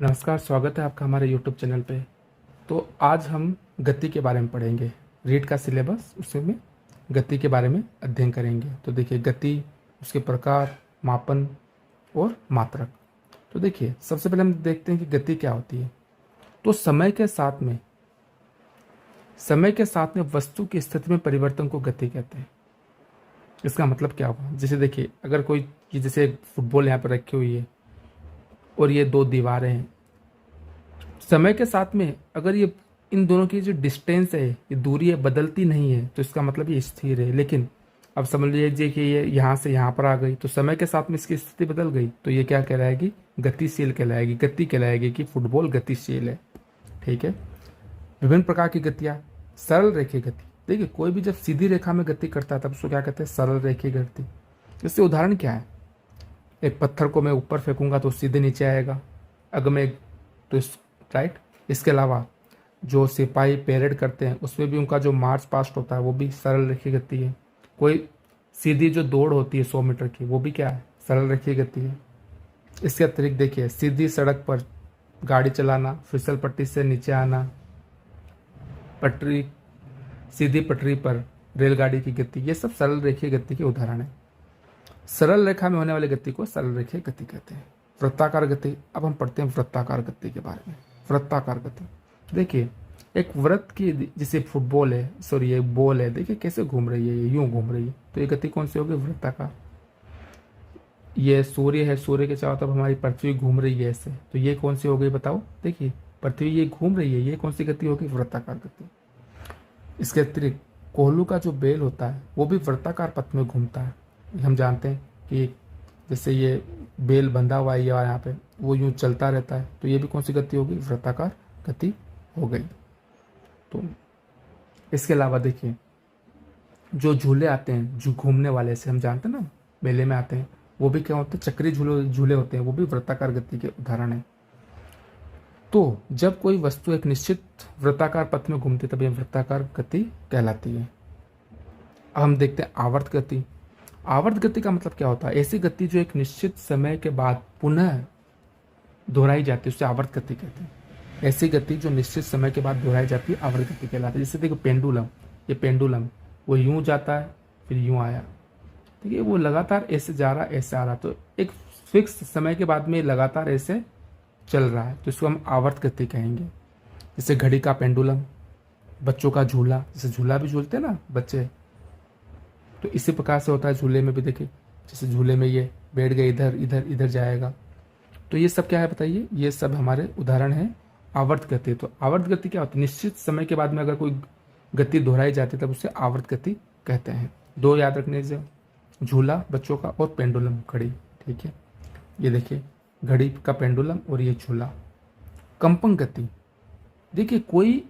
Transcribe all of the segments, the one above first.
नमस्कार, स्वागत है आपका हमारे यूट्यूब चैनल पे। तो आज हम गति के बारे में पढ़ेंगे। रीड का सिलेबस उसमें गति के बारे में अध्ययन करेंगे। तो देखिए, गति, उसके प्रकार, मापन और मात्रक। तो देखिए, सबसे पहले हम देखते हैं कि गति क्या होती है। तो समय के साथ में वस्तु की स्थिति में परिवर्तन को गति कहते हैं। इसका मतलब क्या हुआ? जैसे देखिए, अगर कोई चीज़, जैसे एक फुटबॉल यहाँ पर रखी हुई है और ये दो दीवारें हैं। समय के साथ में अगर ये इन दोनों की जो डिस्टेंस है, ये दूरी है, बदलती नहीं है, तो इसका मतलब ये स्थिर है। लेकिन अब समझ लीजिए कि ये यहाँ से यहाँ पर आ गई, तो समय के साथ में इसकी स्थिति बदल गई, तो ये क्या कहलाएगी? गतिशील कहलाएगी। गति कहलाएगी कि फुटबॉल गतिशील है। ठीक है। विभिन्न प्रकार की गतियाँ। सरल रेखीय गति। देखिए, कोई भी जब सीधी रेखा में गति करता है तब उसको क्या कहते हैं? सरल रेखीय गति। इससे उदाहरण क्या है? एक पत्थर को मैं ऊपर फेंकूंगा तो सीधे नीचे आएगा। अगर मैं तो इस राइट। इसके अलावा जो सिपाही परेड करते हैं उसमें भी उनका जो मार्च पास्ट होता है वो भी सरल रेखीय गति है। कोई सीधी जो दौड़ होती है 100 मीटर की, वो भी क्या है? सरल रेखीय गति है। इसके अतिरिक्त देखिए, सीधी सड़क पर गाड़ी चलाना, फिसल पट्टी से नीचे आना, पटरी, सीधी पटरी पर रेलगाड़ी की गति, ये सब सरल रेखीय गति के उदाहरण है। सरल रेखा में होने वाली गति को सरल रेखीय गति कहते हैं। वृत्ताकार गति। अब हम पढ़ते हैं वृत्ताकार गति के बारे में। वृत्ताकार गति। देखिए, एक वृत्त की, जैसे फुटबॉल है, सॉरी ये बॉल है, देखिए कैसे घूम रही है, ये यूं घूम रही है, तो ये गति कौन सी होगी? वृत्ताकार। ये सूर्य है, सूर्य के चारों तरफ हमारी पृथ्वी घूम रही है ऐसे, तो ये कौन सी हो गई बताओ? देखिए, पृथ्वी ये घूम रही है, ये कौन सी गति होगी? वृत्ताकार गति। इसके अतिरिक्त कोहलू का जो बेल होता है वो भी वृत्ताकार पथ में घूमता है। हम जानते हैं कि जैसे ये बेल बंधा हुआ है यहाँ पे, वो यूं चलता रहता है, तो ये भी कौन सी गति होगी? वृत्ताकार गति हो गई। तो इसके अलावा देखिए, जो झूले आते हैं जो घूमने वाले से, हम जानते हैं ना, मेले में आते हैं, वो भी क्या होते हैं? चक्री झूले होते हैं, वो भी वृत्ताकार गति के उदाहरण है। तो जब कोई वस्तु एक निश्चित वृत्ताकार पथ में घूमती है तब यह वृत्ताकार गति कहलाती है। अब हम देखते हैं आवर्त गति। आवर्त गति का मतलब क्या होता है? ऐसी गति जो एक निश्चित समय के बाद पुनः दोहराई जाती है, उसे आवर्त गति कहते हैं। ऐसी गति जो निश्चित समय के बाद दोहराई जाती है आवर्त गति कहलाती है। जैसे देखो पेंडुलम, ये पेंडुलम वो यूं जाता है फिर यूं आया, ठीक है, वो लगातार ऐसे जा रहा ऐसे आ रहा, तो एक फिक्स समय के बाद में लगातार ऐसे चल रहा है, तो इसको हम आवर्त गति कहेंगे। जैसे घड़ी का पेंडुलम, बच्चों का झूला, जैसे झूला भी झूलते हैं ना बच्चे, तो इसी प्रकार से होता है झूले में भी। देखिए, जैसे झूले में ये बैठ गए, इधर इधर इधर जाएगा, तो ये सब क्या है बताइए? ये सब हमारे उदाहरण है आवर्त गति। तो आवर्त गति क्या होती है? निश्चित समय के बाद में अगर कोई गति दोहराई जाती है तब उसे आवर्त गति कहते हैं। दो याद रखने से, झूला बच्चों का और पेंडुलम घड़ी। ठीक है, ये देखिए घड़ी का पेंडुलम और ये झूला। कंपन गति। देखिए, कोई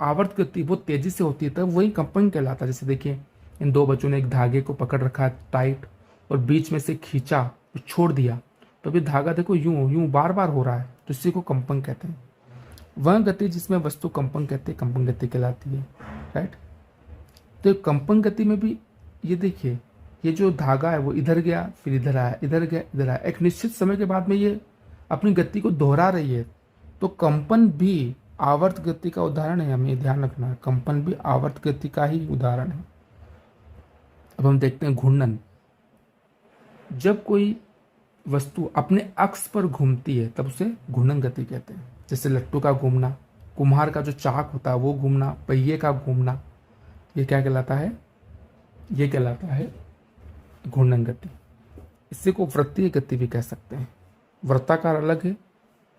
आवर्त गति बहुत तेजी से होती है तब वही कंपन कहलाता है। जैसे देखिए, इन दो बच्चों ने एक धागे को पकड़ रखा है टाइट और बीच में से खींचा, छोड़ दिया, तो अभी धागा देखो यूं यूं बार बार हो रहा है, तो इसी को कंपन कहते हैं। वह गति जिसमें वस्तु कंपन कहते हैं कंपन गति कहलाती है। राइट। तो कंपन गति में भी ये देखिए, ये जो धागा है वो इधर गया फिर इधर आया, इधर गया इधर आया, एक निश्चित समय के बाद में ये अपनी गति को दोहरा रही है, तो कंपन भी आवर्त गति का उदाहरण है। हमें ध्यान रखना है, कंपन भी आवर्त गति का ही उदाहरण है। अब हम देखते हैं घूर्णन। जब कोई वस्तु अपने अक्ष पर घूमती है तब उसे घूर्णन गति कहते हैं। जैसे लट्टू का घूमना, कुम्हार का जो चाक होता है वो घूमना, पहिए का घूमना, ये क्या कहलाता है? ये कहलाता है घूर्णन गति। इसी को वृत्तीय गति भी कह सकते हैं। वृत्ताकार अलग है,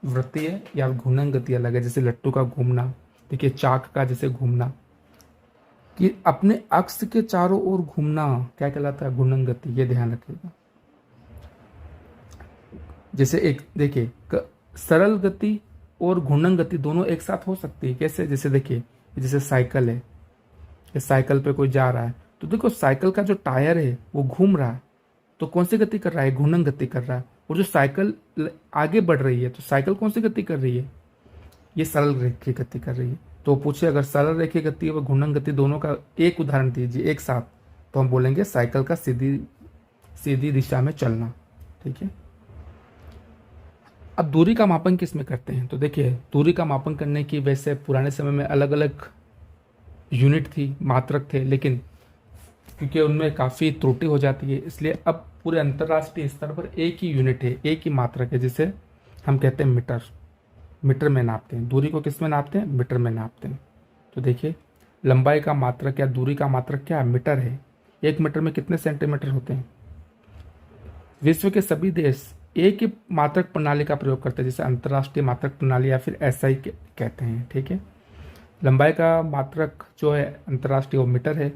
वृत्तीय या घूर्णन गति अलग है। जैसे लट्टू का घूमना, देखिए चाक का जैसे घूमना, कि अपने अक्ष के चारों ओर घूमना क्या कहलाता है? घूर्णन गति। ये ध्यान रखिएगा। जैसे एक देखिए, सरल गति और घूर्णन गति दोनों एक साथ हो सकती है। कैसे? जैसे देखिए, जैसे साइकिल है, इस साइकिल पे कोई जा रहा है, तो देखो साइकिल का जो टायर है वो घूम रहा है, तो कौन सी गति कर रहा है? घूर्णन गति कर रहा है। और जो साइकिल आगे बढ़ रही है, तो साइकिल कौन सी गति कर रही है? ये सरल रेखीय गति कर रही है। तो पूछे अगर सरल रेखीय गति और घूर्णन गति दोनों का एक उदाहरण दीजिए एक साथ, तो हम बोलेंगे साइकिल का सीधी दिशा में चलना। ठीक है। अब दूरी का मापन किस में करते हैं? तो देखिए, दूरी का मापन करने की वैसे पुराने समय में अलग अलग यूनिट थी, मात्रक थे, लेकिन क्योंकि उनमें काफ़ी त्रुटि हो जाती है, इसलिए अब पूरे अंतर्राष्ट्रीय स्तर पर एक ही यूनिट है, एक ही मात्रक है, जिसे हम कहते हैं मीटर। मीटर में नापते हैं दूरी को। किस में नापते हैं? मीटर में नापते हैं। तो देखिए, लंबाई का मात्रक या दूरी का मात्रक क्या है? मीटर है। 1 मीटर में कितने सेंटीमीटर होते हैं? विश्व के सभी देश एक ही मात्रक प्रणाली का प्रयोग करते हैं, जिसे अंतर्राष्ट्रीय मात्रक प्रणाली या फिर एसआई कहते हैं। ठीक है। लंबाई का मात्रक जो है अंतर्राष्ट्रीय वो मीटर है।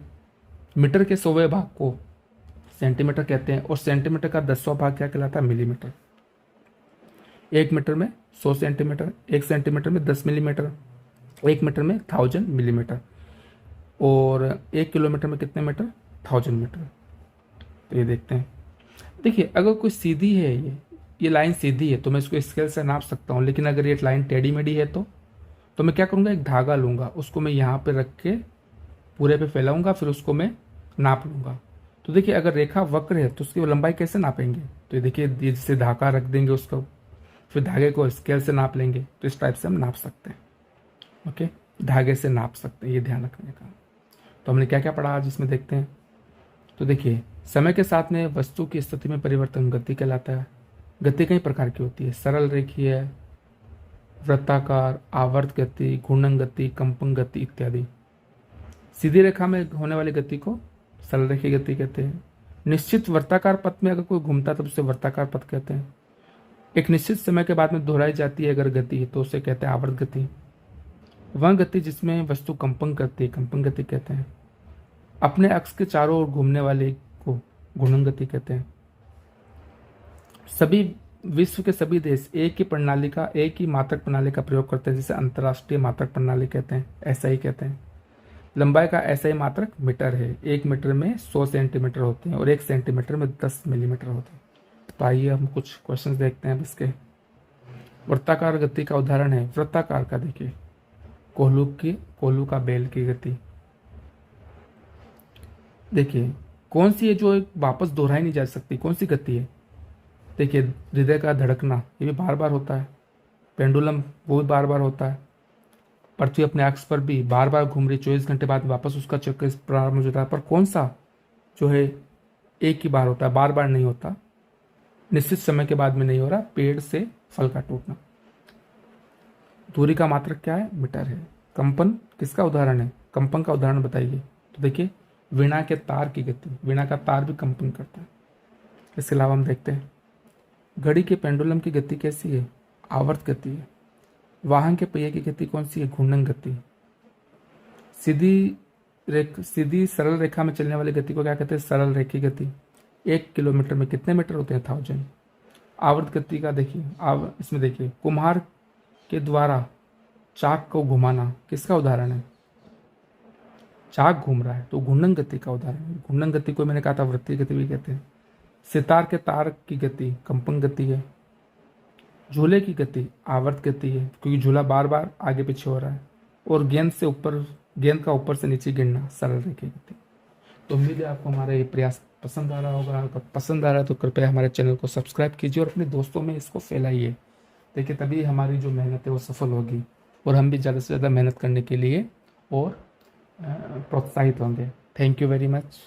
मीटर के 100वें भाग को सेंटीमीटर कहते हैं, और सेंटीमीटर का 10वां भाग क्या कहलाता है? मिलीमीटर। 1 मीटर में 100 सेंटीमीटर, 1 सेंटीमीटर में 10 मिलीमीटर, 1 मीटर में 1000 मिलीमीटर, और 1 किलोमीटर में कितने मीटर? 1000 मीटर। तो ये देखते हैं। देखिए, अगर कोई सीधी है, ये लाइन सीधी है तो मैं इसको स्केल से नाप सकता हूँ, लेकिन अगर ये लाइन टेढ़ी मेढ़ी है तो मैं क्या करूँगा? एक धागा लूँगा, उसको मैं यहाँ पे रख के पूरे पे फैलाऊंगा, फिर उसको मैं नाप लूँगा। तो देखिए, अगर रेखा वक्र है तो उसकी लंबाई कैसे नापेंगे? तो ये देखिए, जिससे धागा रख देंगे उसको, फिर धागे को स्केल से नाप लेंगे, तो इस टाइप से हम नाप सकते हैं। ओके, धागे से नाप सकते हैं, ये ध्यान रखने का। तो हमने क्या क्या पढ़ा आज इसमें देखते हैं। तो देखिए, समय के साथ में वस्तु की स्थिति में परिवर्तन गति कहलाता है। गति कई प्रकार की होती है: सरल रेखीय, वृत्ताकार, आवर्त गति, घूर्णन गति, कंपन गति इत्यादि। सीधी रेखा में होने वाली गति को सरल रेखीय गति कहते हैं। निश्चित वर्ताकार पथ में अगर कोई घूमता है तो उसे वर्ताकार पथ कहते हैं। एक निश्चित समय के बाद में दोहराई जाती है अगर गति, तो उसे कहते हैं आवर्त गति। वह गति जिसमें वस्तु कंपन करती है, कंपन गति कहते हैं। अपने अक्ष के चारों ओर घूमने वाले को घूर्णन गति कहते हैं। सभी विश्व के सभी देश एक ही मात्रक प्रणाली का प्रयोग करते हैं, जिसे अंतर्राष्ट्रीय मात्रक प्रणाली कहते हैं, एसआई कहते हैं। लंबाई का एसआई मात्रक मीटर है। 1 मीटर में 100 सेंटीमीटर होते हैं, और 1 सेंटीमीटर में 10 मिलीमीटर होते हैं। तो आइए हम कुछ क्वेश्चंस देखते हैं अब इसके। वृत्ताकार गति का उदाहरण है। वृत्ताकार का देखिए, कोल्हू का बैल की गति। देखिए, कौन सी है जो वापस दोहराई नहीं जा सकती? कौन सी गति है? देखिए, हृदय का धड़कना, ये भी बार बार होता है। पेंडुलम, वो भी बार बार होता है। पृथ्वी अपने अक्ष पर भी बार बार घूम रही, 24 घंटे बाद वापस उसका चक्कर प्रारंभ हो जाता है। पर कौन सा जो है एक ही बार होता है, बार बार नहीं होता, निश्चित समय के बाद में नहीं हो रहा? पेड़ से फल का टूटना। दूरी का मात्रक क्या है? मीटर है। कंपन किसका उदाहरण है? कंपन का उदाहरण बताइए। तो देखिए, वीणा के तार की गति, वीणा का तार भी कंपन करता है। इसके अलावा हम देखते हैं, घड़ी के पेंडुलम की गति कैसी है? आवर्त गति है। वाहन के पहिए की गति कौन सी है? घूर्णन गति। सीधी सरल रेखा में चलने वाली गति को क्या कहते हैं? सरल रेखीय गति। 1 किलोमीटर में कितने मीटर होते हैं? 1000। आवर्त गति का देखिए, इसमें देखिए, कुम्हार के द्वारा चाक को घुमाना किसका उदाहरण है? चाक घूम रहा है तो घूर्णन गति का उदाहरण है। घूर्णन गति को मैंने कहा था वृत्तीय गति भी कहते हैं। सितार के तार की गति कंपन गति है। झूले की गति आवर्त गति है, क्योंकि झूला बार बार आगे पीछे हो रहा है। और गेंद का ऊपर से नीचे गिरना सरल रेखीय गति। तो उम्मीद है आपको हमारा ये प्रयास पसंद आ रहा होगा। अगर पसंद आ रहा है तो कृपया हमारे चैनल को सब्सक्राइब कीजिए और अपने दोस्तों में इसको फैलाइए। देखिए, तभी हमारी जो मेहनत है वो सफल होगी, और हम भी ज़्यादा से ज़्यादा मेहनत करने के लिए और प्रोत्साहित होंगे। Thank you very much.